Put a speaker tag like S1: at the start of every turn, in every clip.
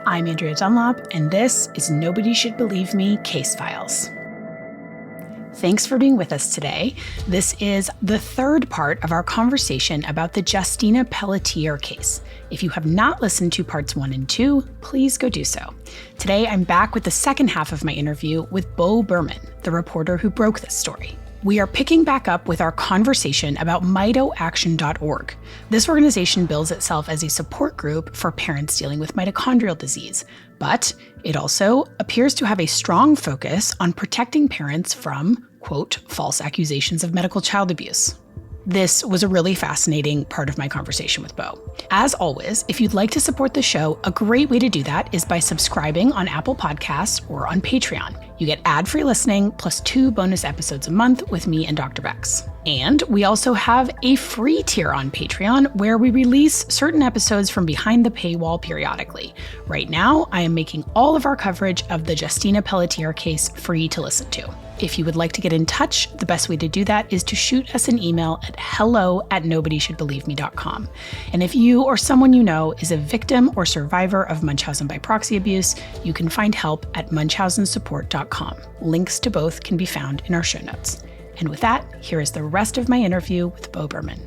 S1: I'm Andrea Dunlop, and this is Nobody Should Believe Me Case Files. Thanks for being with us today. This is the third part of our conversation about the Justina Pelletier case. If you have not listened to parts 1 and 2, please go do so. Today, I'm back with the second half of my interview with Beau Berman, the reporter who broke this story. We are picking back up with our conversation about mitoaction.org. This organization bills itself as a support group for parents dealing with mitochondrial disease, but it also appears to have a strong focus on protecting parents from, quote, false accusations of medical child abuse. This was a really fascinating part of my conversation with Beau. As always, if you'd like to support the show, a great way to do that is by subscribing on Apple Podcasts or on Patreon. You get ad-free listening plus 2 bonus episodes a month with me and Dr. Bex. And we also have a free tier on Patreon where we release certain episodes from behind the paywall periodically. Right now, I am making all of our coverage of the Justina Pelletier case free to listen to. If you would like to get in touch, the best way to do that is to shoot us an email at hello@nobodysshouldbelieveme.com. And if you or someone you know is a victim or survivor of Munchausen by proxy abuse, you can find help at munchausensupport.com. Links to both can be found in our show notes. And with that, here is the rest of my interview with Beau Berman.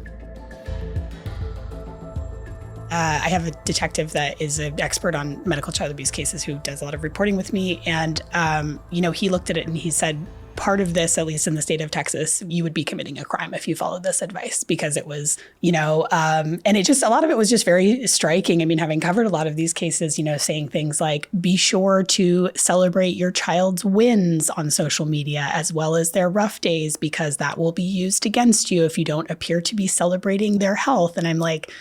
S1: I have a detective that is an expert on medical child abuse cases who does a lot of reporting with me. And, he looked at it and he said, part of this, at least in the state of Texas, you would be committing a crime if you followed this advice, because it was, and it just, a lot of it was just very striking. I mean, having covered a lot of these cases, saying things like, be sure to celebrate your child's wins on social media as well as their rough days, because that will be used against you if you don't appear to be celebrating their health. And I'm like,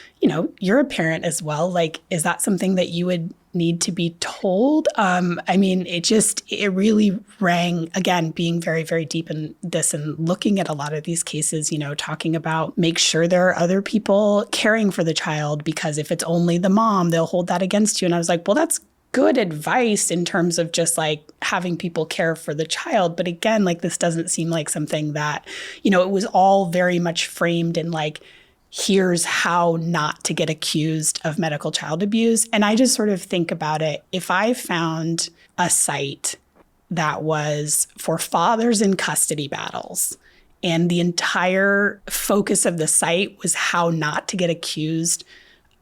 S1: you're a parent as well. Like, is that something that you would need to be told? It really rang, again, being very, very deep in this and looking at a lot of these cases, talking about make sure there are other people caring for the child, because if it's only the mom, they'll hold that against you. And I was like, well, that's good advice in terms of just like having people care for the child. But again, like, this doesn't seem like something that, it was all very much framed in like, here's how not to get accused of medical child abuse. And I just sort of think about it. If I found a site that was for fathers in custody battles, and the entire focus of the site was how not to get accused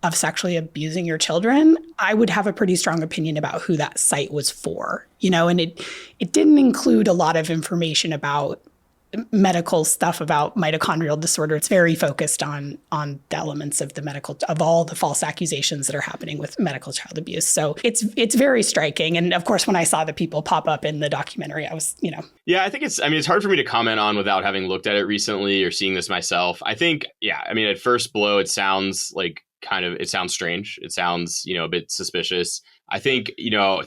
S1: of sexually abusing your children, I would have a pretty strong opinion about who that site was for, and it didn't include a lot of information about medical stuff about mitochondrial disorder. It's very focused on the elements of of all the false accusations that are happening with medical child abuse. So it's very striking. And of course, when I saw the people pop up in the documentary, I was,
S2: Yeah, I think it's hard for me to comment on without having looked at it recently or seeing this myself. I think, at first blow, it sounds like it sounds strange. It sounds, a bit suspicious. I think,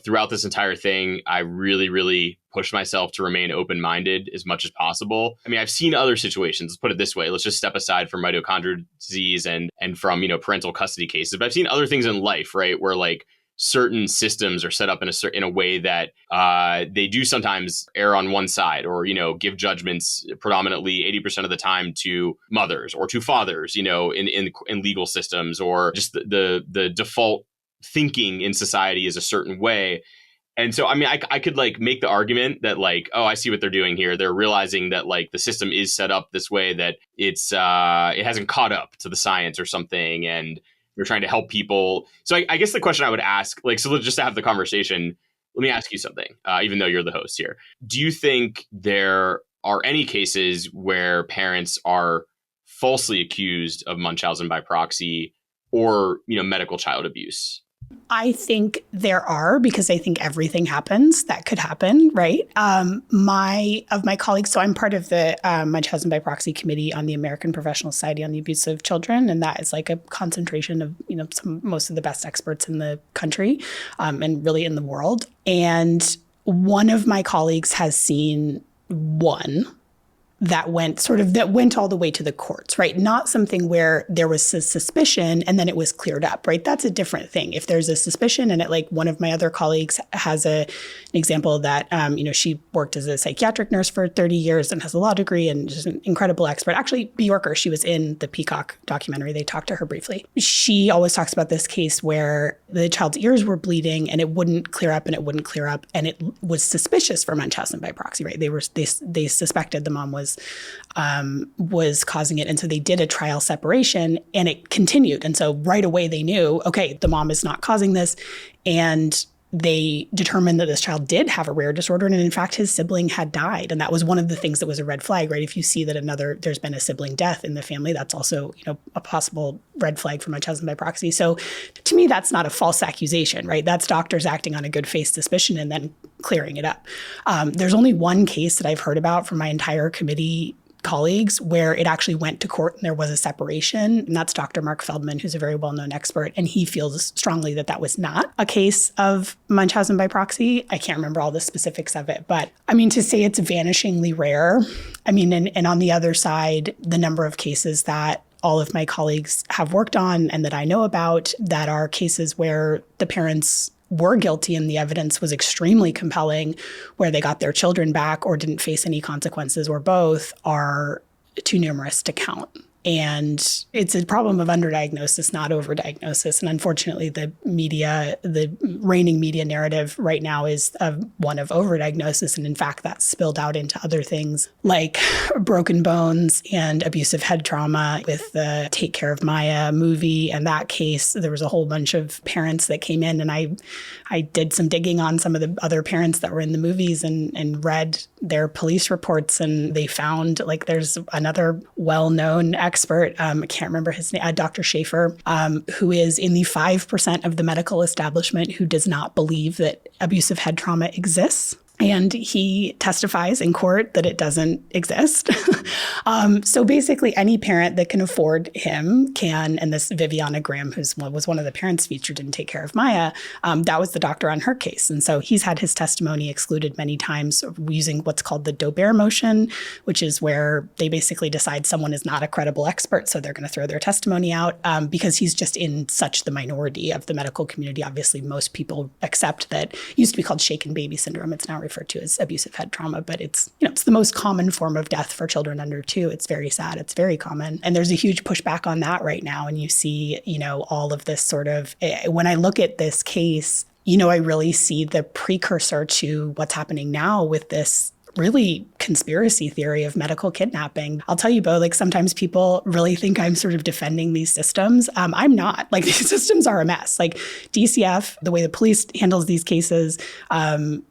S2: throughout this entire thing, I really, really pushed myself to remain open-minded as much as possible. I've seen other situations. Let's put it this way. Let's just step aside from mitochondrial disease and from, parental custody cases. But I've seen other things in life, right, where like certain systems are set up in a way that they do sometimes err on one side, or, give judgments predominantly 80% of the time to mothers or to fathers, in legal systems, or just the default thinking in society is a certain way. And so, I could like make the argument that like, oh, I see what they're doing here. They're realizing that like the system is set up this way, that it hasn't caught up to the science or something. And they're trying to help people. So I guess the question I would ask, just to have the conversation, let me ask you something, even though you're the host here. Do you think there are any cases where parents are falsely accused of Munchausen by proxy or, medical child abuse?
S1: I think there are, because I think everything happens that could happen, right? My colleagues, so I'm part of the Munchausen by proxy committee on the American Professional Society on the Abuse of Children, and that is like a concentration of most of the best experts in the country and really in the world. And one of my colleagues has seen one that went all the way to the courts, right? Not something where there was a suspicion and then it was cleared up, right? That's a different thing. If there's a suspicion, and one of my other colleagues has an example that, she worked as a psychiatric nurse for 30 years and has a law degree and just an incredible expert. Actually, Bjorker, she was in the Peacock documentary. They talked to her briefly. She always talks about this case where the child's ears were bleeding and it wouldn't clear up and it wouldn't clear up. And it was suspicious for Munchausen by proxy, right? They suspected the mom was causing it. And so they did a trial separation and it continued. And so right away they knew, okay, the mom is not causing this. And they determined that this child did have a rare disorder. And in fact, his sibling had died. And that was one of the things that was a red flag, right? If you see that there's been a sibling death in the family, that's also, a possible red flag for Munchausen by proxy. So to me, that's not a false accusation, right? That's doctors acting on a good faith suspicion and then clearing it up. There's only one case that I've heard about from my entire committee colleagues where it actually went to court and there was a separation. And that's Dr. Mark Feldman, who's a very well-known expert. And he feels strongly that that was not a case of Munchausen by proxy. I can't remember all the specifics of it, but to say it's vanishingly rare. And on the other side, the number of cases that all of my colleagues have worked on and that I know about that are cases where the parents were guilty and the evidence was extremely compelling, where they got their children back or didn't face any consequences or both, are too numerous to count. And it's a problem of underdiagnosis, not overdiagnosis. And unfortunately, the reigning media narrative right now is one of overdiagnosis. And in fact, that's spilled out into other things like broken bones and abusive head trauma with the Take Care of Maya movie. And that case, there was a whole bunch of parents that came in, and I did some digging on some of the other parents that were in the movies and read their police reports. And they found, there's another well-known expert, I can't remember his name, Dr. Schaefer, who is in the 5% of the medical establishment who does not believe that abusive head trauma exists. And he testifies in court that it doesn't exist. So basically, any parent that can afford him can, and this Viviana Graham, was one of the parents featured in Take Care of Maya, that was the doctor on her case. And so he's had his testimony excluded many times using what's called the Daubert motion, which is where they basically decide someone is not a credible expert, so they're going to throw their testimony out because he's just in such the minority of the medical community. Obviously, most people accept that. It used to be called shaken baby syndrome. It's now referred to as abusive head trauma, but it's the most common form of death for children under 2. It's very sad. It's very common. And there's a huge pushback on that right now. And you see, all of this sort of, when I look at this case, I really see the precursor to what's happening now with this really conspiracy theory of medical kidnapping. I'll tell you, Beau, sometimes people really think I'm sort of defending these systems. I'm not. These systems are a mess. DCF, the way the police handles these cases,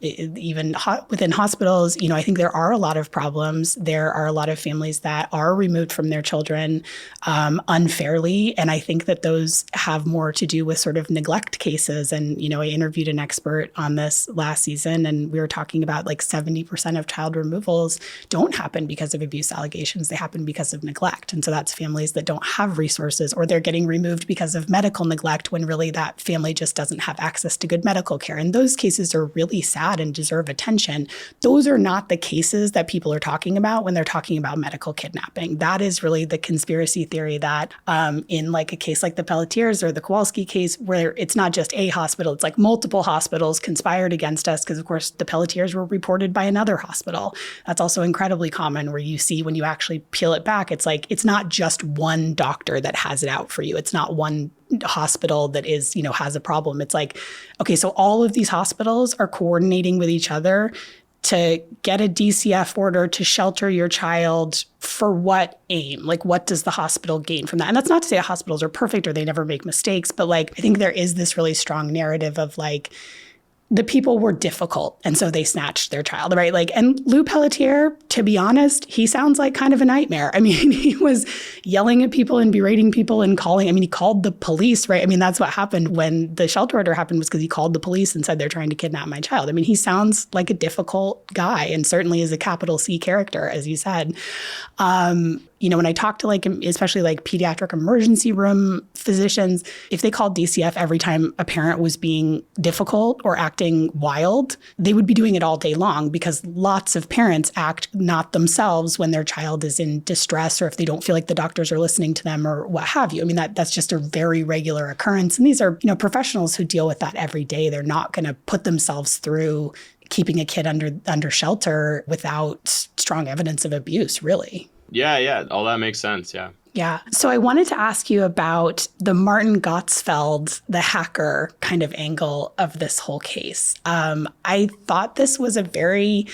S1: even within hospitals, I think there are a lot of problems. There are a lot of families that are removed from their children unfairly. And I think that those have more to do with sort of neglect cases. And, I interviewed an expert on this last season, and we were talking about 70% of child removals don't happen because of abuse allegations. They happen because of neglect. And so that's families that don't have resources, or they're getting removed because of medical neglect when really that family just doesn't have access to good medical care. And those cases are really sad and deserve attention. Those are not the cases that people are talking about when they're talking about medical kidnapping. That is really the conspiracy theory that in a case like the Pelletiers or the Kowalski case, where it's not just a hospital, it's multiple hospitals conspired against us because, of course, the Pelletiers were reported by another hospital. That's also incredibly common, where you see when you actually peel it back, it's it's not just one doctor that has it out for you. It's not one hospital that is, has a problem. It's okay, so all of these hospitals are coordinating with each other to get a DCF order to shelter your child for what aim? What does the hospital gain from that? And that's not to say that hospitals are perfect or they never make mistakes, but I think there is this really strong narrative of the people were difficult, and so they snatched their child, right? And Lou Pelletier, to be honest, he sounds like kind of a nightmare. He was yelling at people and berating people and calling. He called the police, right? That's what happened when the shelter order happened, was because he called the police and said they're trying to kidnap my child. He sounds like a difficult guy, and certainly is a capital C character, as you said. When I talk to especially pediatric emergency room physicians, if they called DCF every time a parent was being difficult or acting wild, they would be doing it all day long, because lots of parents act not themselves when their child is in distress, or if they don't feel like the doctors are listening to them or what have you. That's just a very regular occurrence. And these are, professionals who deal with that every day. They're not going to put themselves through keeping a kid under shelter without strong evidence of abuse, really.
S2: Yeah, all that makes sense. Yeah.
S1: Yeah. So I wanted to ask you about the Martin Gottesfeld, the hacker kind of angle of this whole case. I thought this was a very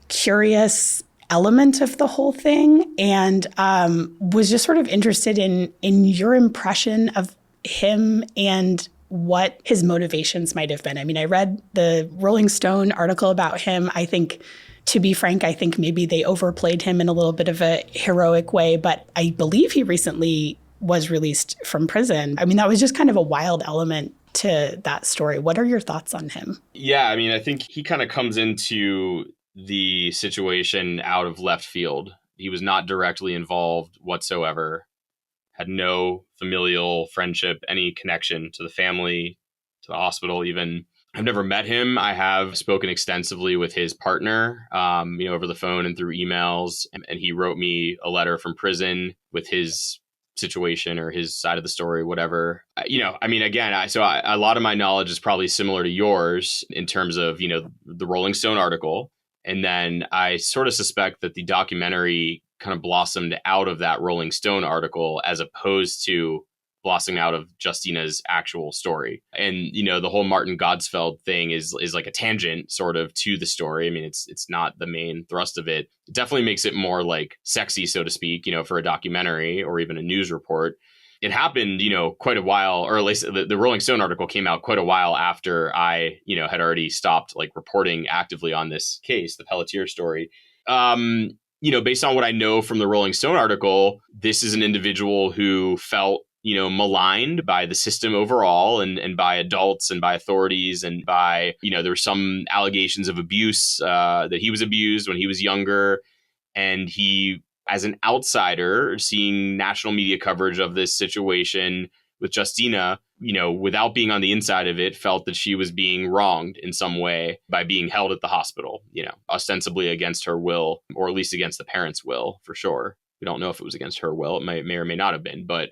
S1: curious element of the whole thing, and was just sort of interested in your impression of him and what his motivations might have been. I mean, I read the Rolling Stone article about him. I think, to be frank, I think maybe they overplayed him in a little bit of a heroic way, but I believe he recently was released from prison. I mean, that was just kind of a wild element to that story. What are your thoughts on him?
S2: Yeah, I mean, I think he kind of comes into the situation out of left field. He was not directly involved whatsoever, had no familial friendship, any connection to the family, to the hospital even. I've never met him. I have spoken extensively with his partner, over the phone and through emails. And he wrote me a letter from prison with his situation or his side of the story, whatever. I mean, again, a lot of my knowledge is probably similar to yours in terms of, the Rolling Stone article. And then I sort of suspect that the documentary kind of blossomed out of that Rolling Stone article as opposed to blossoming out of Justina's actual story. And, the whole Martin Gottesfeld thing is like a tangent sort of to the story. I mean, it's not the main thrust of it. It definitely makes it more like sexy, so to speak, for a documentary or even a news report. It happened, quite a while, or at least the Rolling Stone article came out quite a while after I, had already stopped like reporting actively on this case, the Pelletier story. Based on what I know from the Rolling Stone article, this is an individual who felt, maligned by the system overall and by adults and by authorities and by, there were some allegations of abuse, that he was abused when he was younger. And he, as an outsider, seeing national media coverage of this situation with Justina, without being on the inside of it, felt that she was being wronged in some way by being held at the hospital, ostensibly against her will, or at least against the parents' will, for sure. We don't know if it was against her will. It may or may not have been. But,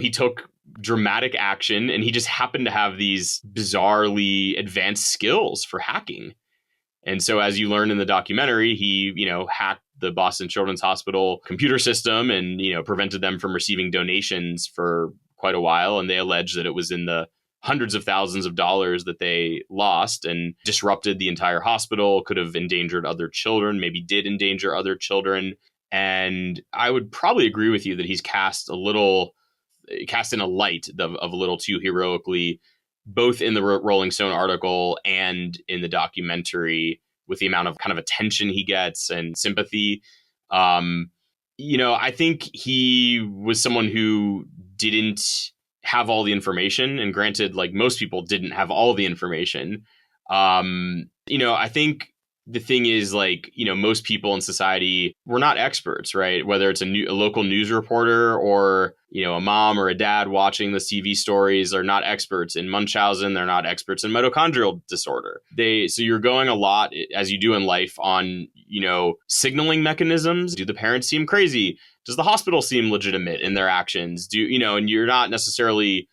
S2: he took dramatic action, and he just happened to have these bizarrely advanced skills for hacking. And so, as you learn in the documentary, he, hacked the Boston Children's Hospital computer system and, prevented them from receiving donations for quite a while. And they allege that it was in the hundreds of thousands of dollars that they lost and disrupted the entire hospital, could have endangered other children, maybe did endanger other children. And I would probably agree with you that he's cast in a light of a little too heroically, both in the Rolling Stone article and in the documentary, with the amount of kind of attention he gets and sympathy. I think he was someone who didn't have all the information. And granted, like most people didn't have all the information. I think the thing is, like, most people in society, we're not experts, right? Whether it's a local news reporter or, a mom or a dad watching the TV stories are not experts in Munchausen. They're not experts in mitochondrial disorder. So you're going a lot, as you do in life, on, signaling mechanisms. Do the parents seem crazy? Does the hospital seem legitimate in their actions? And you're not necessarily,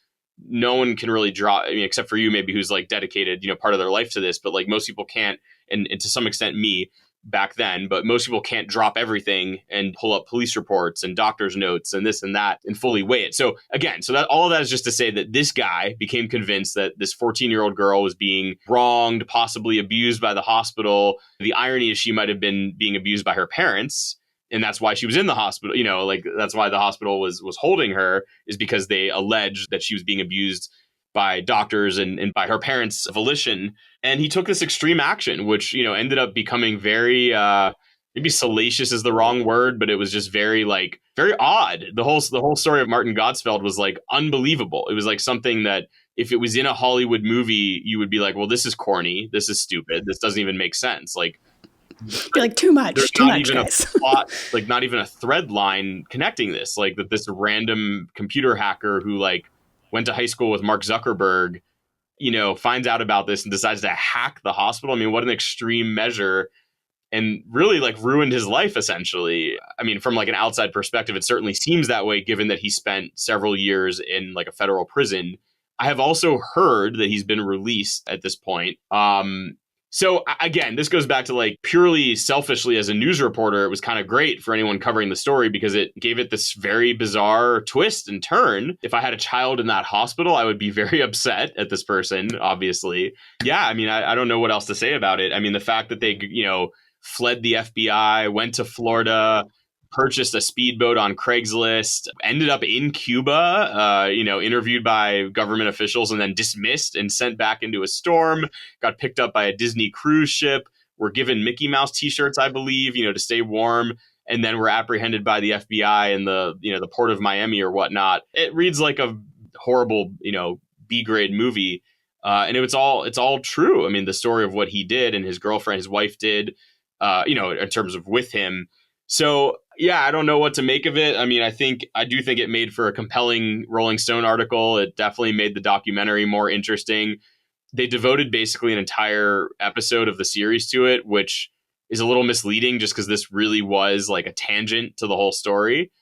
S2: no one can really draw, except for you maybe, who's like dedicated, part of their life to this, but like most people can't, and to some extent me back then, but most people can't drop everything and pull up police reports and doctor's notes and this and that and fully weigh it. So again, that all of that is just to say that this guy became convinced that this 14-year-old girl was being wronged, possibly abused by the hospital. The irony is she might have been being abused by her parents. And that's why she was in the hospital, that's why the hospital was holding her, is because they alleged that she was being abused by doctors and by her parents' volition. And he took this extreme action, which, ended up becoming very, maybe salacious is the wrong word, but it was just very odd. The whole story of Martin Gottesfeld was like unbelievable. It was like something that if it was in a Hollywood movie, you would be like, well, this is corny. This is stupid. This doesn't even make sense. Like,
S1: You're like, too much,
S2: there's
S1: too
S2: not
S1: much,
S2: even
S1: guys.
S2: a plot, like not even a thread line connecting this, like that this random computer hacker who like went to high school with Mark Zuckerberg, finds out about this and decides to hack the hospital. I mean, what an extreme measure, and really like ruined his life essentially. I mean, from like an outside perspective, it certainly seems that way, given that he spent several years in like a federal prison. I have also heard that he's been released at this point. So again, this goes back to like purely selfishly as a news reporter, it was kind of great for anyone covering the story because it gave it this very bizarre twist and turn. If I had a child in that hospital, I would be very upset at this person, obviously. Yeah, I mean, I don't know what else to say about it. I mean, the fact that they, fled the FBI, went to Florida, purchased a speedboat on Craigslist, ended up in Cuba, interviewed by government officials and then dismissed and sent back into a storm, got picked up by a Disney cruise ship, were given Mickey Mouse t-shirts, I believe, to stay warm, and then were apprehended by the FBI in the port of Miami or whatnot. It reads like a horrible, B-grade movie. And it's all true. I mean, the story of what he did and his girlfriend, his wife did, in terms of with him. So, yeah, I don't know what to make of it. I mean, I do think it made for a compelling Rolling Stone article. It definitely made the documentary more interesting. They devoted basically an entire episode of the series to it, which is a little misleading just because this really was like a tangent to the whole story.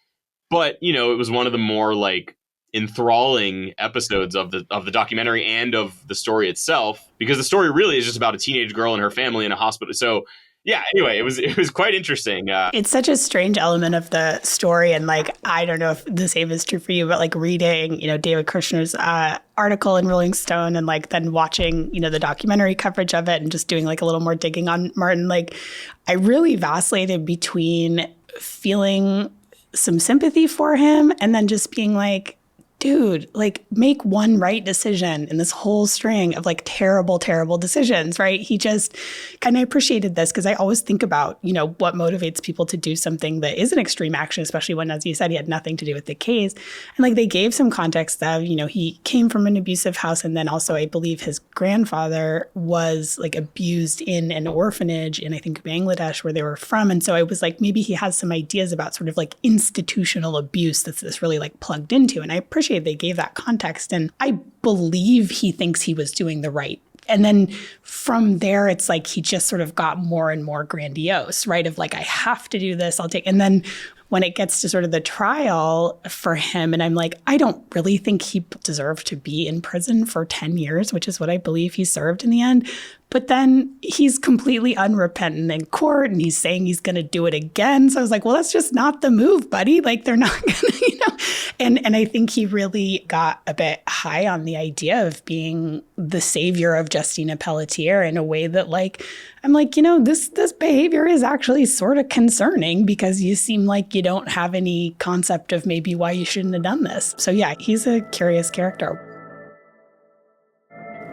S2: But, it was one of the more like enthralling episodes of the documentary and of the story itself, because the story really is just about a teenage girl and her family in a hospital. So yeah, anyway, it was quite interesting.
S1: It's such a strange element of the story. And like, I don't know if the same is true for you, but like reading, David Kirshner's article in Rolling Stone and like then watching, the documentary coverage of it and just doing like a little more digging on Martin, like I really vacillated between feeling some sympathy for him and then just being like, dude, like make one right decision in this whole string of like terrible, terrible decisions, right? He just, and I appreciated this because I always think about, what motivates people to do something that is an extreme action, especially when, as you said, he had nothing to do with the case. And like they gave some context of, he came from an abusive house. And then also I believe his grandfather was like abused in an orphanage in, I think, Bangladesh where they were from. And so I was like, maybe he has some ideas about sort of like institutional abuse that's this really like plugged into. And I appreciate they gave that context. And I believe he thinks he was doing the right. And then from there, it's like he just sort of got more and more grandiose, right? Of like, I have to do this, And then when it gets to sort of the trial for him, and I'm like, I don't really think he deserved to be in prison for 10 years, which is what I believe he served in the end. But then he's completely unrepentant in court and he's saying he's going to do it again. So I was like, well, that's just not the move, buddy. Like they're not going to, And I think he really got a bit high on the idea of being the savior of Justina Pelletier in a way that like, I'm like, this behavior is actually sort of concerning because you seem like you don't have any concept of maybe why you shouldn't have done this. So yeah, he's a curious character.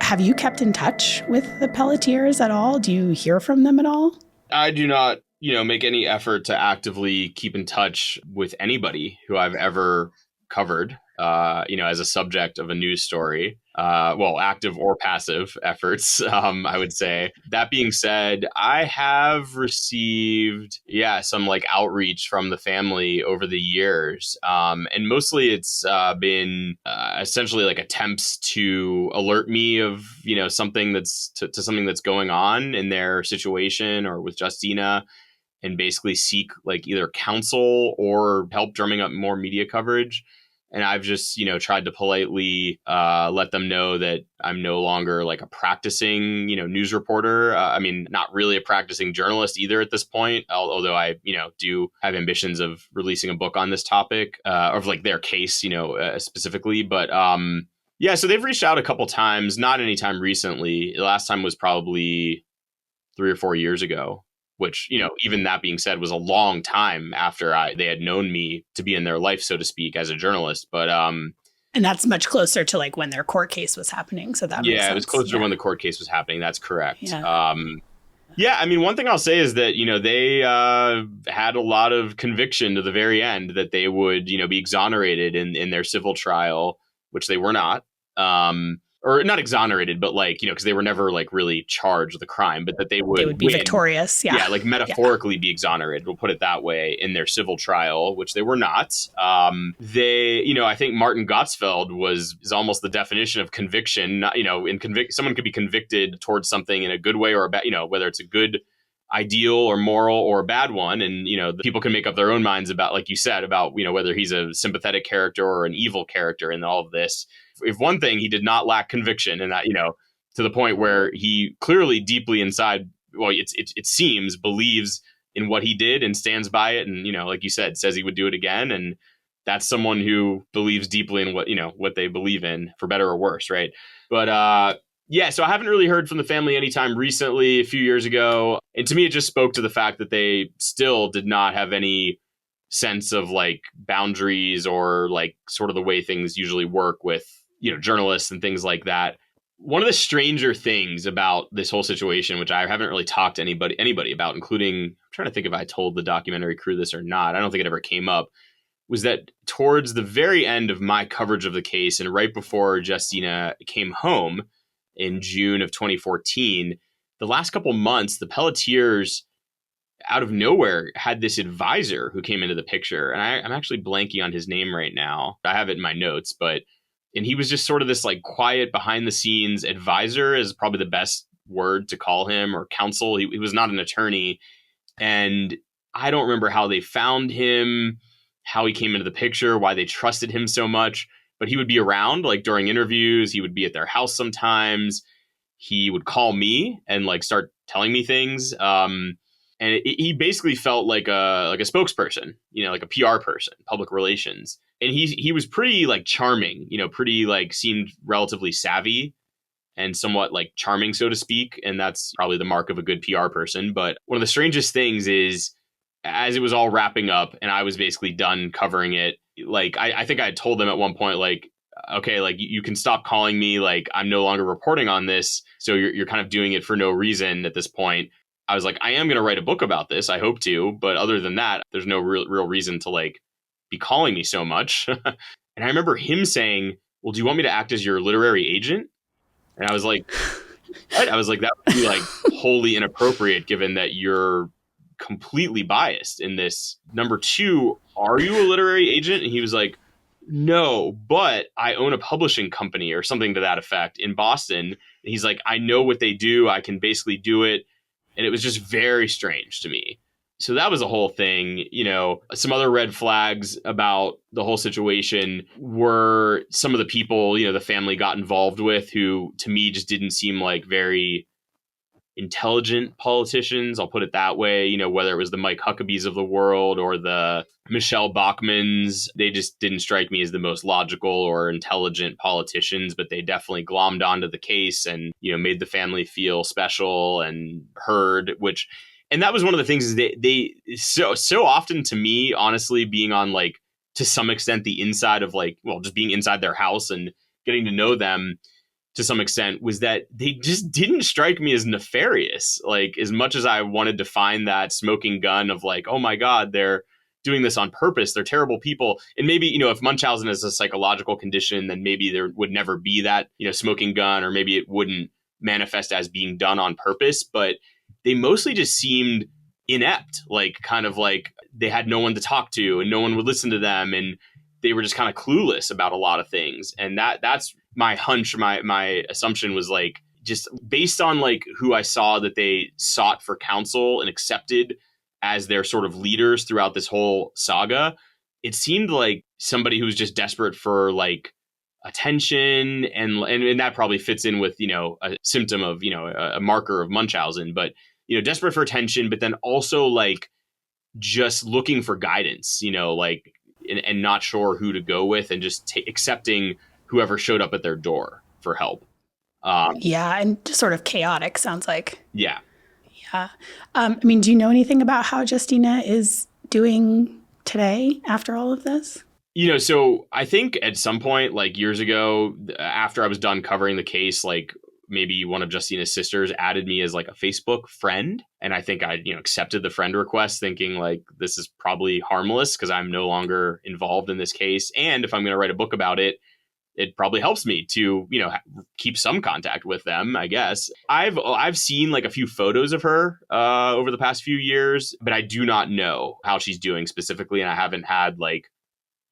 S1: Have you kept in touch with the Pelletiers at all? Do you hear from them at all?
S2: I do not, make any effort to actively keep in touch with anybody who I've ever covered, as a subject of a news story. Active or passive efforts, I would say. That being said, I have received, some like outreach from the family over the years. And mostly it's been essentially like attempts to alert me of, something that's to something that's going on in their situation or with Justina, and basically seek like either counsel or help drumming up more media coverage. And I've just, tried to politely let them know that I'm no longer like a practicing, news reporter. Not really a practicing journalist either at this point, although I, do have ambitions of releasing a book on this topic of like their case, specifically. But so they've reached out a couple times, not anytime recently. The last time was probably 3 or 4 years ago, which, even that being said, was a long time after they had known me to be in their life, so to speak, as a journalist. But
S1: and that's much closer to like when their court case was happening. So that makes sense.
S2: It was closer to when the court case was happening. That's correct. Yeah. One thing I'll say is that, they had a lot of conviction to the very end that they would, be exonerated in their civil trial, which they were not. Or not exonerated, but like, because they were never like really charged with a crime, but that they would
S1: be
S2: win.
S1: Victorious. Yeah.
S2: Yeah, like metaphorically be exonerated. We'll put it that way in their civil trial, which they were not. I think Martin Gottesfeld is almost the definition of conviction. Not, someone could be convicted towards something in a good way or a bad, whether it's a good ideal or moral or a bad one. And, the people can make up their own minds about, like you said, about, whether he's a sympathetic character or an evil character in all of this. If one thing, he did not lack conviction, and that, to the point where he clearly deeply inside, well, it seems, believes in what he did and stands by it. And, like you said, says he would do it again. And that's someone who believes deeply in what they believe in, for better or worse. Right. But, yeah, so I haven't really heard from the family anytime recently, a few years ago. And to me, it just spoke to the fact that they still did not have any sense of like boundaries or like sort of the way things usually work with, journalists and things like that. One of the stranger things about this whole situation, which I haven't really talked to anybody about, including, I'm trying to think if I told the documentary crew this or not, I don't think it ever came up, was that towards the very end of my coverage of the case and right before Justina came home in June of 2014, the last couple months, the Pelletiers out of nowhere had this advisor who came into the picture. And I'm actually blanking on his name right now. I have it in my notes, and he was just sort of this like quiet behind the scenes advisor is probably the best word to call him, or counsel. He was not an attorney. And I don't remember how they found him, how he came into the picture, why they trusted him so much, but he would be around like during interviews. He would be at their house sometimes. He would call me and like start telling me things. And he basically felt like a spokesperson, like a PR person, public relations. And he was pretty like charming, pretty like seemed relatively savvy and somewhat like charming, so to speak. And that's probably the mark of a good PR person. But one of the strangest things is, as it was all wrapping up and I was basically done covering it, like I think I had told them at one point, like, okay, like you can stop calling me, like I'm no longer reporting on this. So you're kind of doing it for no reason at this point. I was like, I am going to write a book about this. I hope to. But other than that, there's no real reason to like be calling me so much. And I remember him saying, well, do you want me to act as your literary agent? And I was like, what? I was like, that would be like wholly inappropriate given that you're completely biased in this. Number two, are you a literary agent? And he was like, no, but I own a publishing company or something to that effect in Boston. And he's like, I know what they do. I can basically do it. And it was just very strange to me. So that was a whole thing. Some other red flags about the whole situation were some of the people, the family got involved with, who to me just didn't seem like very intelligent politicians. I'll put it that way. Whether it was the Mike Huckabees of the world or the Michelle Bachmans, they just didn't strike me as the most logical or intelligent politicians, but they definitely glommed onto the case and, made the family feel special and heard, and that was one of the things is they so often to me, honestly, being on like, to some extent, the inside of like, well, just being inside their house and getting to know them to some extent, was that they just didn't strike me as nefarious. Like, as much as I wanted to find that smoking gun of like, oh my God, they're doing this on purpose. They're terrible people. And maybe, if Munchausen is a psychological condition, then maybe there would never be that, smoking gun, or maybe it wouldn't manifest as being done on purpose. But they mostly just seemed inept, like kind of like they had no one to talk to and no one would listen to them. And they were just kind of clueless about a lot of things. And that's my hunch, my assumption was like, just based on like who I saw that they sought for counsel and accepted as their sort of leaders throughout this whole saga, it seemed like somebody who was just desperate for like attention, and that probably fits in with, a symptom of, a marker of Munchausen, but, desperate for attention, but then also like just looking for guidance, like, and not sure who to go with, and just accepting whoever showed up at their door for help.
S1: Yeah, and just sort of chaotic, sounds like.
S2: Yeah.
S1: Yeah. Do you know anything about how Justina is doing today after all of this?
S2: So I think at some point, like years ago, after I was done covering the case, like maybe one of Justina's sisters added me as like a Facebook friend. And I think I, accepted the friend request thinking like, this is probably harmless because I'm no longer involved in this case. And if I'm going to write a book about it, it probably helps me to, keep some contact with them, I guess. I've seen like a few photos of her over the past few years, but I do not know how she's doing specifically. And I haven't had like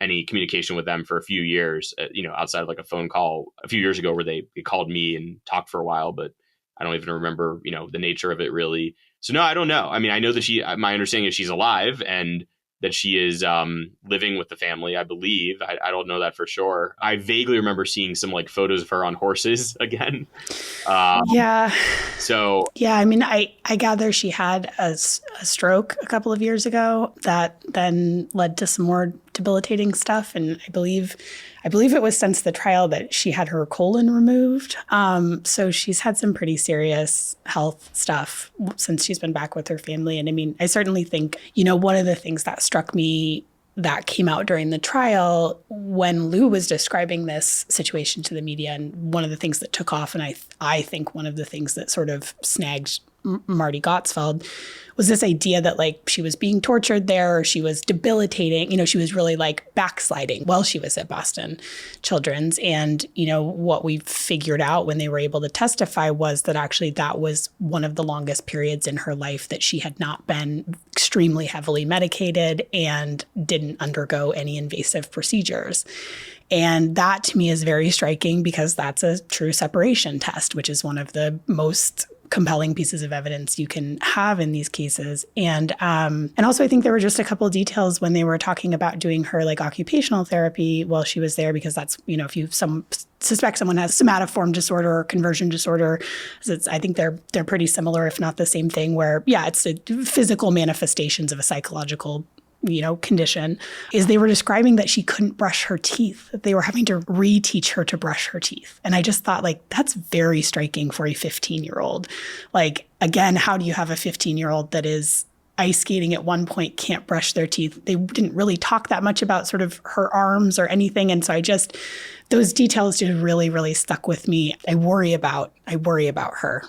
S2: any communication with them for a few years, outside of like a phone call a few years ago where they called me and talked for a while, but I don't even remember, the nature of it really. So no, I don't know. I mean, I know that my understanding is she's alive and that she is living with the family, I believe. I don't know that for sure. I vaguely remember seeing some like photos of her on horses again.
S1: Yeah.
S2: So
S1: Yeah, I mean, I gather she had a stroke a couple of years ago that then led to some more debilitating stuff. And I believe it was since the trial that she had her colon removed. So she's had some pretty serious health stuff since she's been back with her family. And I mean, I certainly think, one of the things that struck me that came out during the trial when Lou was describing this situation to the media, and one of the things that took off, and I think one of the things that sort of snagged Marty Gottesfeld was this idea that like she was being tortured there, or she was debilitating, she was really like backsliding while she was at Boston Children's. And, what we figured out when they were able to testify was that actually that was one of the longest periods in her life that she had not been extremely heavily medicated and didn't undergo any invasive procedures. And that to me is very striking because that's a true separation test, which is one of the most compelling pieces of evidence you can have in these cases. And also I think there were just a couple of details when they were talking about doing her like occupational therapy while she was there, because that's, if you suspect someone has somatoform disorder or conversion disorder, I think they're pretty similar, if not the same thing, where, it's a physical manifestations of a psychological condition, is they were describing that she couldn't brush her teeth, that they were having to reteach her to brush her teeth. And I just thought, like, that's very striking for a 15-year-old. Like, again, how do you have a 15-year-old that is ice skating at one point, can't brush their teeth? They didn't really talk that much about sort of her arms or anything. And so those details just really, really stuck with me. I worry about her,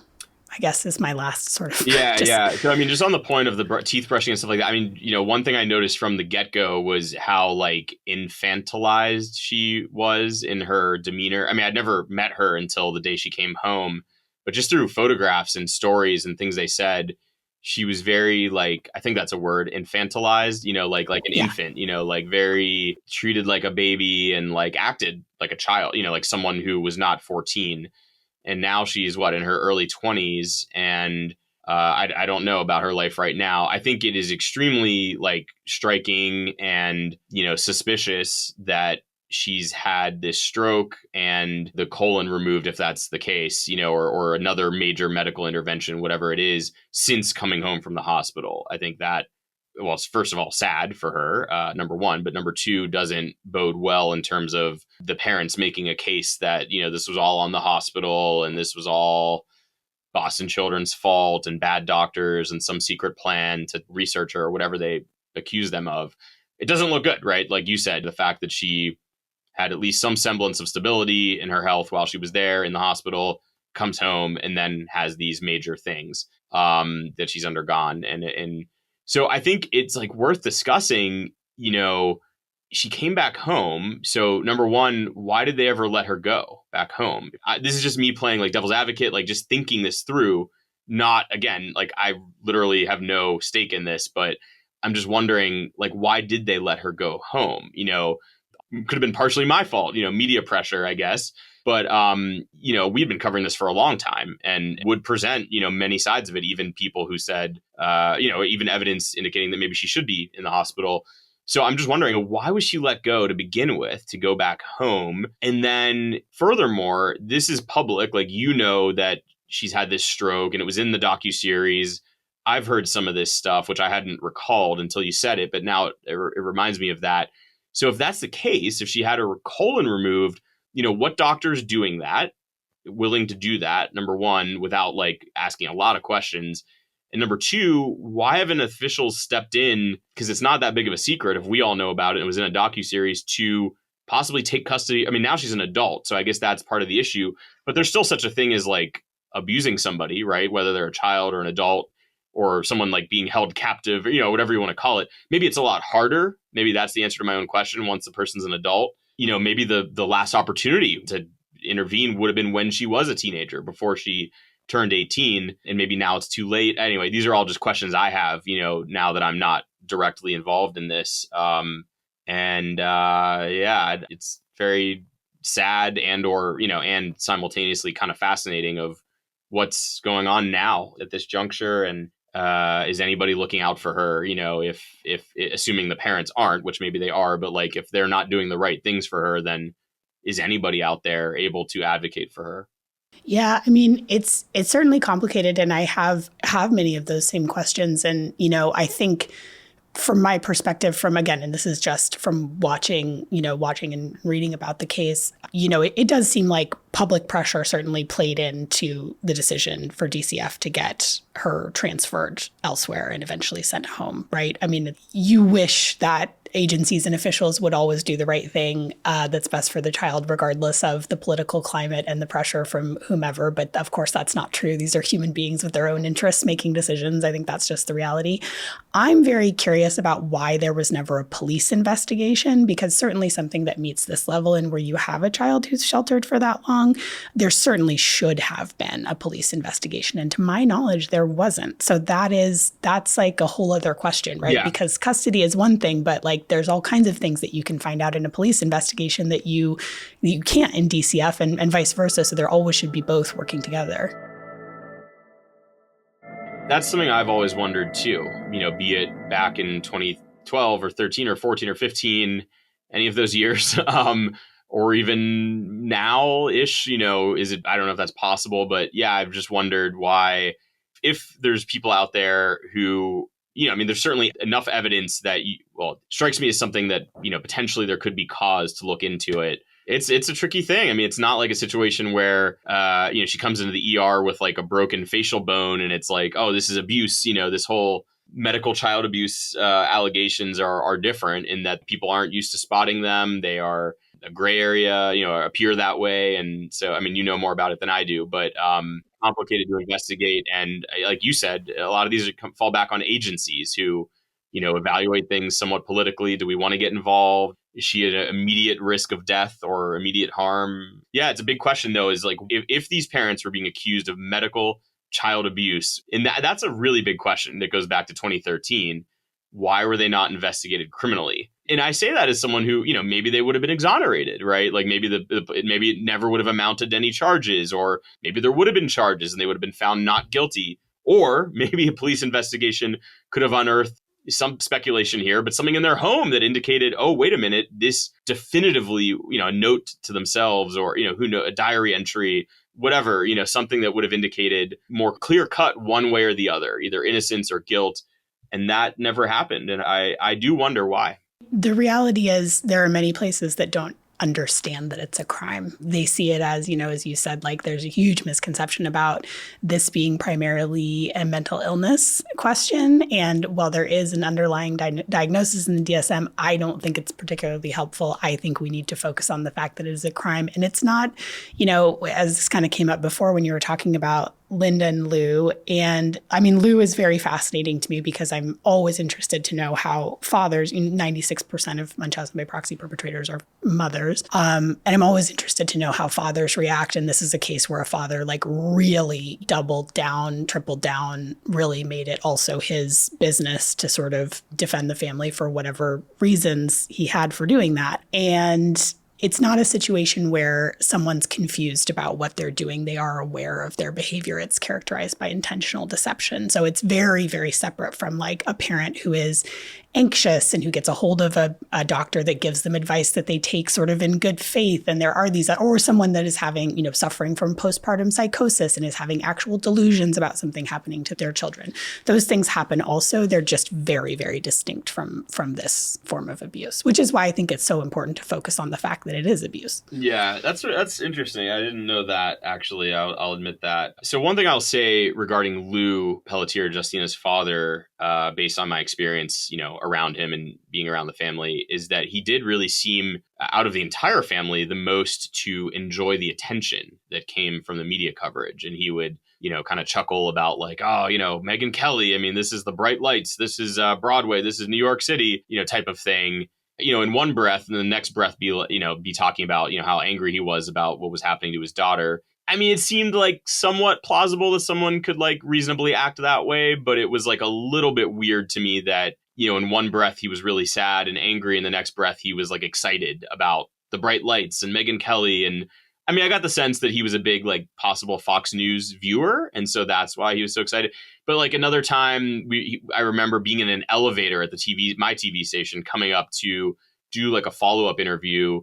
S1: I guess, is my last sort of.
S2: Yeah. So, I mean, just on the point of the teeth brushing and stuff like that, I mean, one thing I noticed from the get-go was how, like, infantilized she was in her demeanor. I mean, I'd never met her until the day she came home, but just through photographs and stories and things they said, she was very, like, I think that's a word, infantilized, like an infant, like very treated like a baby and, like, acted like a child, like someone who was not 14. And now she's in her early 20s. And I don't know about her life right now. I think it is extremely like striking and, suspicious that she's had this stroke and the colon removed, if that's the case, or another major medical intervention, whatever it is, since coming home from the hospital. I think that, well, it's first of all sad for her, number one, but number two, doesn't bode well in terms of the parents making a case that, this was all on the hospital and this was all Boston Children's fault and bad doctors and some secret plan to research her or whatever they accuse them of. It doesn't look good, right? Like you said, the fact that she had at least some semblance of stability in her health while she was there in the hospital, comes home and then has these major things that she's undergone. And so I think it's like worth discussing, she came back home. So number one, why did they ever let her go back home? This is just me playing like devil's advocate, like just thinking this through. Not, again, like I literally have no stake in this, but I'm just wondering, like, why did they let her go home? Could have been partially my fault, media pressure, I guess. But, we've been covering this for a long time and would present, many sides of it, even people who said, even evidence indicating that maybe she should be in the hospital. So I'm just wondering, why was she let go to begin with, to go back home? And then furthermore, this is public, like, that she's had this stroke and it was in the docuseries. I've heard some of this stuff, which I hadn't recalled until you said it, but now it reminds me of that. So if that's the case, if she had her colon removed, what doctor's doing that, willing to do that, number one, without like asking a lot of questions. And number two, why haven't officials stepped in? Because it's not that big of a secret if we all know about it. It was in a docuseries to possibly take custody. I mean, now she's an adult, so I guess that's part of the issue. But there's still such a thing as like abusing somebody, right? Whether they're a child or an adult or someone like being held captive, whatever you want to call it. Maybe it's a lot harder. Maybe that's the answer to my own question. Once the person's an adult, maybe the last opportunity to intervene would have been when she was a teenager, before she turned 18, and maybe now it's too late. Anyway, these are all just questions I have, now that I'm not directly involved in this. It's very sad and simultaneously kind of fascinating of what's going on now at this juncture. And Is anybody looking out for her? If assuming the parents aren't, which maybe they are, but like if they're not doing the right things for her, then is anybody out there able to advocate for her?
S1: Yeah, I mean, it's certainly complicated, and I have many of those same questions. And I think from my perspective, from again, and this is just from watching and reading about the case, it does seem like public pressure certainly played into the decision for DCF to get her transferred elsewhere and eventually sent home, right? I mean, you wish that agencies and officials would always do the right thing that's best for the child, regardless of the political climate and the pressure from whomever. But of course, that's not true. These are human beings with their own interests making decisions. I think that's just the reality. I'm very curious about why there was never a police investigation, because certainly something that meets this level and where you have a child who's sheltered for that long, there certainly should have been a police investigation. And to my knowledge, there wasn't. So that's like a whole other question, right?
S2: Yeah.
S1: Because custody is one thing, but like there's all kinds of things that you can find out in a police investigation that you can't in DCF, and vice versa. So there always should be both working together.
S2: That's something I've always wondered too, be it back in 2012 or 13 or 14 or 15, any of those years, or even now-ish, is it, I don't know if that's possible, but yeah, I've just wondered why, if there's people out there who, there's certainly enough evidence that, it strikes me as something that, potentially there could be cause to look into it. It's a tricky thing. I mean, it's not like a situation where, she comes into the ER with like a broken facial bone and it's like, oh, this is abuse. This whole medical child abuse allegations are different in that people aren't used to spotting them. They are a gray area, appear that way. And so, I mean, you know more about it than I do, but complicated to investigate. And like you said, a lot of these fall back on agencies who, evaluate things somewhat politically. Do we want to get involved? Is she at an immediate risk of death or immediate harm? Yeah, it's a big question, though, is like if these parents were being accused of medical child abuse, and that's a really big question that goes back to 2013. Why were they not investigated criminally? And I say that as someone who, maybe they would have been exonerated, right? Like maybe maybe it never would have amounted to any charges, or maybe there would have been charges and they would have been found not guilty. Or maybe a police investigation could have unearthed some speculation here, but something in their home that indicated, oh, wait a minute, this definitively, a note to themselves, or, who know, a diary entry, whatever, something that would have indicated more clear cut one way or the other, either innocence or guilt. And that never happened. And I do wonder why.
S1: The reality is there are many places that don't understand that it's a crime. They see it as, as you said, like there's a huge misconception about this being primarily a mental illness question. And while there is an underlying diagnosis in the DSM, I don't think it's particularly helpful. I think we need to focus on the fact that it is a crime. And it's not, as this kind of came up before when you were talking about Linda and Lou. And I mean, Lou is very fascinating to me because I'm always interested to know how fathers, 96% of Munchausen by proxy perpetrators are mothers. And I'm always interested to know how fathers react. And this is a case where a father like really doubled down, tripled down, really made it also his business to sort of defend the family for whatever reasons he had for doing that. And it's not a situation where someone's confused about what they're doing. They are aware of their behavior. It's characterized by intentional deception. So it's very, very separate from like a parent who is anxious and who gets a hold of a doctor that gives them advice that they take sort of in good faith. And there are these, or someone that is having, suffering from postpartum psychosis and is having actual delusions about something happening to their children. Those things happen also. They're just very, very distinct from this form of abuse, which is why I think it's so important to focus on the fact that it is abuse.
S2: Yeah, that's interesting. I didn't know that, actually. I'll admit that. So one thing I'll say regarding Lou Pelletier, Justina's father, based on my experience, around him and being around the family, is that he did really seem, out of the entire family, the most to enjoy the attention that came from the media coverage. And he would, kind of chuckle about like, oh, Megyn Kelly, I mean, this is the bright lights, this is Broadway, this is New York City, type of thing. In one breath, and the next breath be talking about, how angry he was about what was happening to his daughter. I mean, it seemed like somewhat plausible that someone could like reasonably act that way, but it was like a little bit weird to me that, in one breath he was really sad and angry, and the next breath he was like excited about the bright lights and Megyn Kelly. And I mean, I got the sense that he was a big like possible Fox News viewer, and so that's why he was so excited. But like another time, I remember being in an elevator at my TV station, coming up to do like a follow-up interview,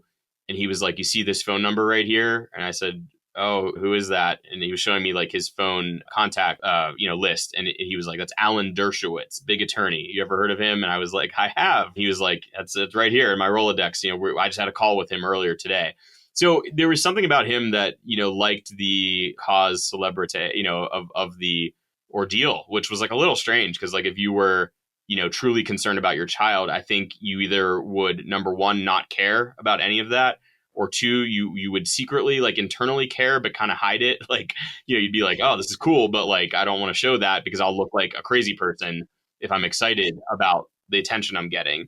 S2: and he was like, "You see this phone number right here?" And I said, "Oh, who is that?" And he was showing me like his phone contact, list, and he was like, "That's Alan Dershowitz, big attorney. You ever heard of him?" And I was like, "I have." He was like, "It's right here in my Rolodex. I just had a call with him earlier today." So there was something about him that, liked the cause celebrity, of the ordeal, which was like a little strange because like if you were, truly concerned about your child, I think you either would, number one, not care about any of that, or two, you would secretly like internally care, but kind of hide it. Like, you'd be like, oh, this is cool, but like, I don't want to show that because I'll look like a crazy person if I'm excited about the attention I'm getting.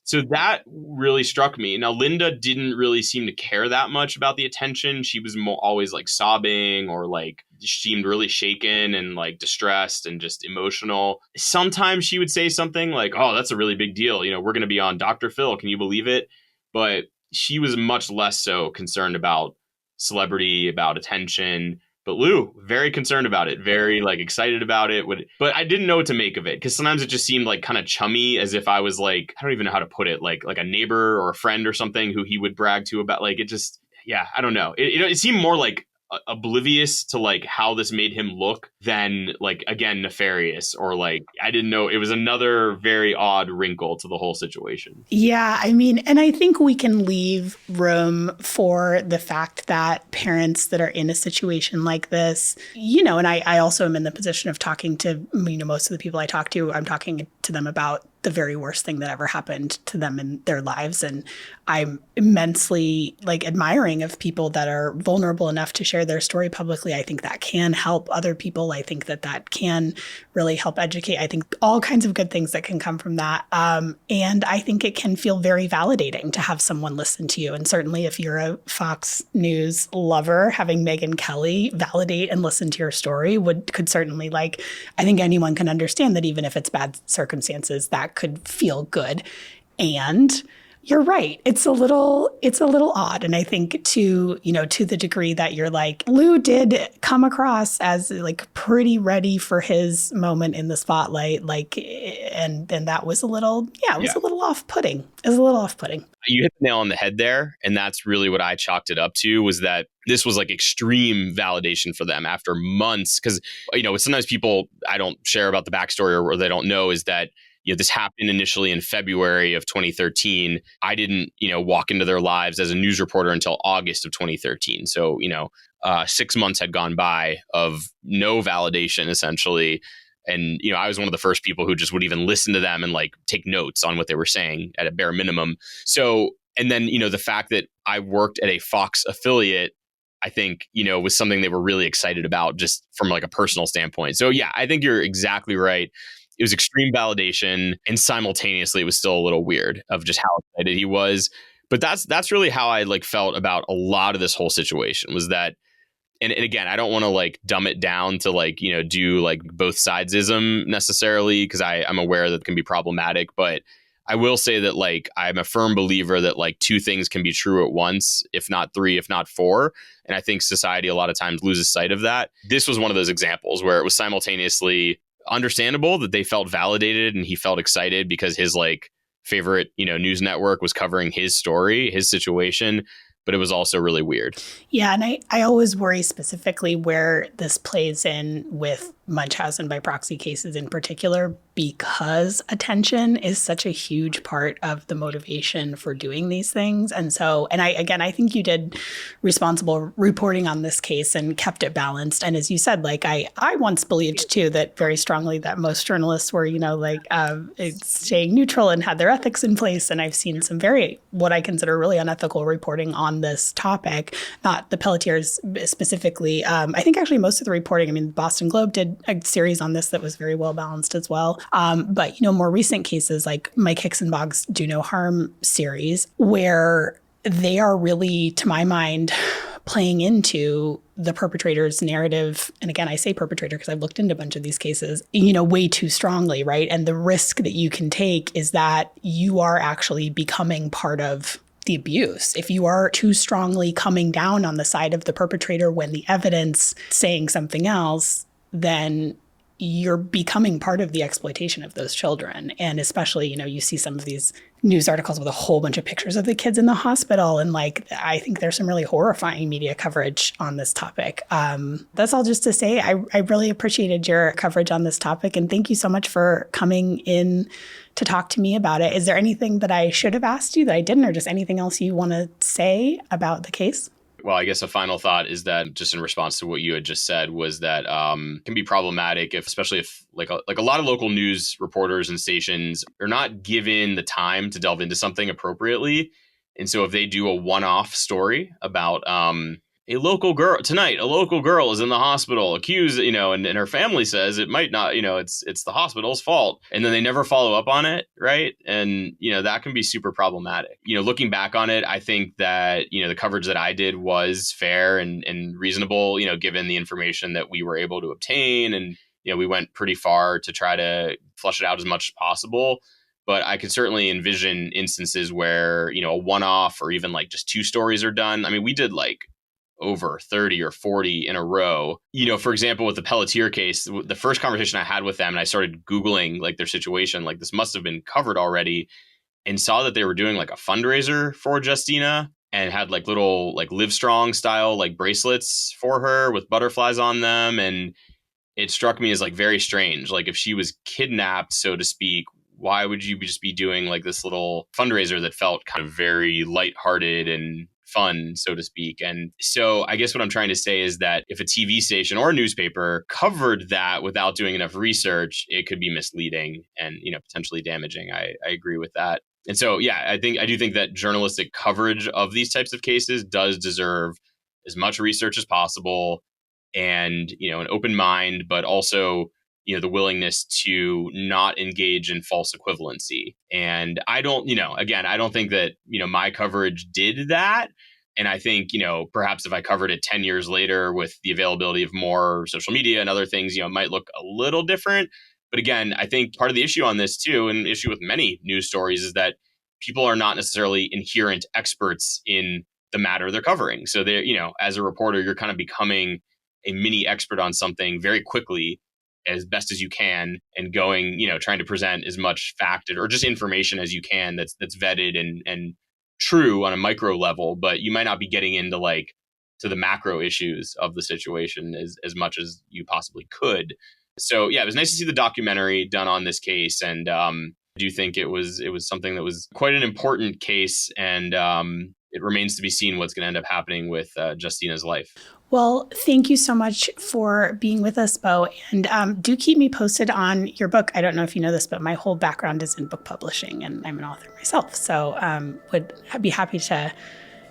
S2: So that really struck me. Now, Linda didn't really seem to care that much about the attention. She was always like sobbing or like seemed really shaken and like distressed and just emotional. Sometimes she would say something like, oh, that's a really big deal. We're going to be on Dr. Phil. Can you believe it? But she was much less so concerned about celebrity, about attention. But Lou, very concerned about it, very like excited about it. But I didn't know what to make of it because sometimes it just seemed like kind of chummy, as if I was like, I don't even know how to put it, like a neighbor or a friend or something who he would brag to about. Like it just, yeah, I don't know. It seemed more like oblivious to like how this made him look than like, again, nefarious, or like I didn't know. It was another very odd wrinkle to the whole situation.
S1: Yeah, I mean, and I think we can leave room for the fact that parents that are in a situation like this, and I also am in the position of talking to, most of the people I talk to, I'm talking to them about the very worst thing that ever happened to them in their lives. And I'm immensely like admiring of people that are vulnerable enough to share their story publicly. I think that can help other people. I think that can really help educate. I think all kinds of good things that can come from that. And I think it can feel very validating to have someone listen to you. And certainly if you're a Fox News lover, having Megyn Kelly validate and listen to your story could certainly, like, I think anyone can understand that even if it's bad circumstances, that could feel good. And you're right. It's a little odd. And I think to the degree that you're like, Lou did come across as like pretty ready for his moment in the spotlight. Like, and that was a little off-putting. It was a little off-putting.
S2: You hit the nail on the head there. And that's really what I chalked it up to, was that this was like extreme validation for them after months. Because, sometimes people I don't share about the backstory or they don't know is that this happened initially in February of 2013. I didn't, walk into their lives as a news reporter until August of 2013. So, 6 months had gone by of no validation, essentially. And, I was one of the first people who just would even listen to them and like take notes on what they were saying at a bare minimum. So, and then, the fact that I worked at a Fox affiliate, I think, was something they were really excited about just from like a personal standpoint. So, yeah, I think you're exactly right. It was extreme validation, and simultaneously it was still a little weird of just how excited he was. But that's really how I like felt about a lot of this whole situation, was that, and again, I don't want to like dumb it down to like, do like both sidesism necessarily, because I'm aware that it can be problematic, but I will say that like I'm a firm believer that like two things can be true at once, if not three, if not four. And I think society a lot of times loses sight of that. This was one of those examples where it was simultaneously understandable that they felt validated and he felt excited because his like favorite, news network was covering his story, his situation, but it was also really weird.
S1: Yeah. And I always worry specifically where this plays in with Munchausen by proxy cases in particular, because attention is such a huge part of the motivation for doing these things. And so, and I think you did responsible reporting on this case and kept it balanced. And as you said, like I once believed too that very strongly that most journalists were, staying neutral and had their ethics in place. And I've seen some very, what I consider really unethical reporting on this topic, not the Pelletiers specifically. I think actually most of the reporting, the Boston Globe did a series on this that was very well balanced as well. But, more recent cases like Mike Hicksenbach's Do No Harm series, where they are really, to my mind, playing into the perpetrator's narrative. And again, I say perpetrator because I've looked into a bunch of these cases, way too strongly, right? And the risk that you can take is that you are actually becoming part of the abuse. If you are too strongly coming down on the side of the perpetrator when the evidence saying something else, then you're becoming part of the exploitation of those children. And especially, you see some of these news articles with a whole bunch of pictures of the kids in the hospital. And I think there's some really horrifying media coverage on this topic. That's all just to say, I really appreciated your coverage on this topic. And thank you so much for coming in to talk to me about it. Is there anything that I should have asked you that I didn't, or just anything else you want to say about the case?
S2: Well, I guess a final thought is that, just in response to what you had just said, was that can be problematic especially if like a lot of local news reporters and stations are not given the time to delve into something appropriately. And so if they do a one-off story about a local girl is in the hospital accused, and her family says it might not, it's the hospital's fault. And then they never follow up on it. Right. And, that can be super problematic. Looking back on it, I think that, the coverage that I did was fair and reasonable, given the information that we were able to obtain. And, we went pretty far to try to flush it out as much as possible. But I could certainly envision instances where, a one-off or even like just 2 stories are done. I mean, we did like over 30 or 40 in a row. For example, with the Pelletier case, the first conversation I had with them, and I started Googling like their situation, like this must have been covered already, and saw that they were doing like a fundraiser for Justina and had like little like Livestrong style like bracelets for her with butterflies on them. And it struck me as like very strange. Like if she was kidnapped, so to speak, why would you just be doing like this little fundraiser that felt kind of very lighthearted and fun, so to speak? And so I guess what I'm trying to say is that if a TV station or a newspaper covered that without doing enough research, it could be misleading and, potentially damaging. I agree with that. And so, yeah, I do think that journalistic coverage of these types of cases does deserve as much research as possible and, an open mind, but also, the willingness to not engage in false equivalency. And I don't think that, my coverage did that. And I think, perhaps if I covered it 10 years later with the availability of more social media and other things, it might look a little different. But again, I think part of the issue on this too, and issue with many news stories, is that people are not necessarily inherent experts in the matter they're covering. So they're, as a reporter, you're kind of becoming a mini expert on something very quickly, as best as you can, and going, trying to present as much fact or just information as you can that's vetted and true on a micro level, but you might not be getting into to the macro issues of the situation as much as you possibly could. So yeah, it was nice to see the documentary done on this case, and I do think it was something that was quite an important case, and it remains to be seen what's going to end up happening with Justina's life.
S1: Well, thank you so much for being with us, Beau. And do keep me posted on your book. I don't know if you know this, but my whole background is in book publishing, and I'm an author myself. So would be happy to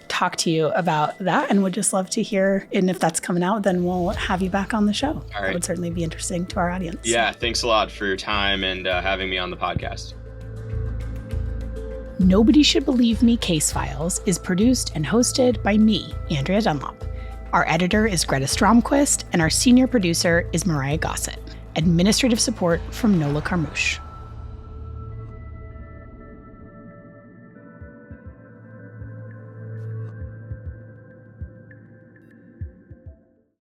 S1: talk to you about that, and would just love to hear. And if that's coming out, then we'll have you back on the show. All right. That would certainly be interesting to our audience.
S2: Yeah, thanks a lot for your time and having me on the podcast.
S1: Nobody Should Believe Me Case Files is produced and hosted by me, Andrea Dunlop. Our editor is Greta Stromquist, and our senior producer is Mariah Gossett. Administrative support from Nola Carmouche.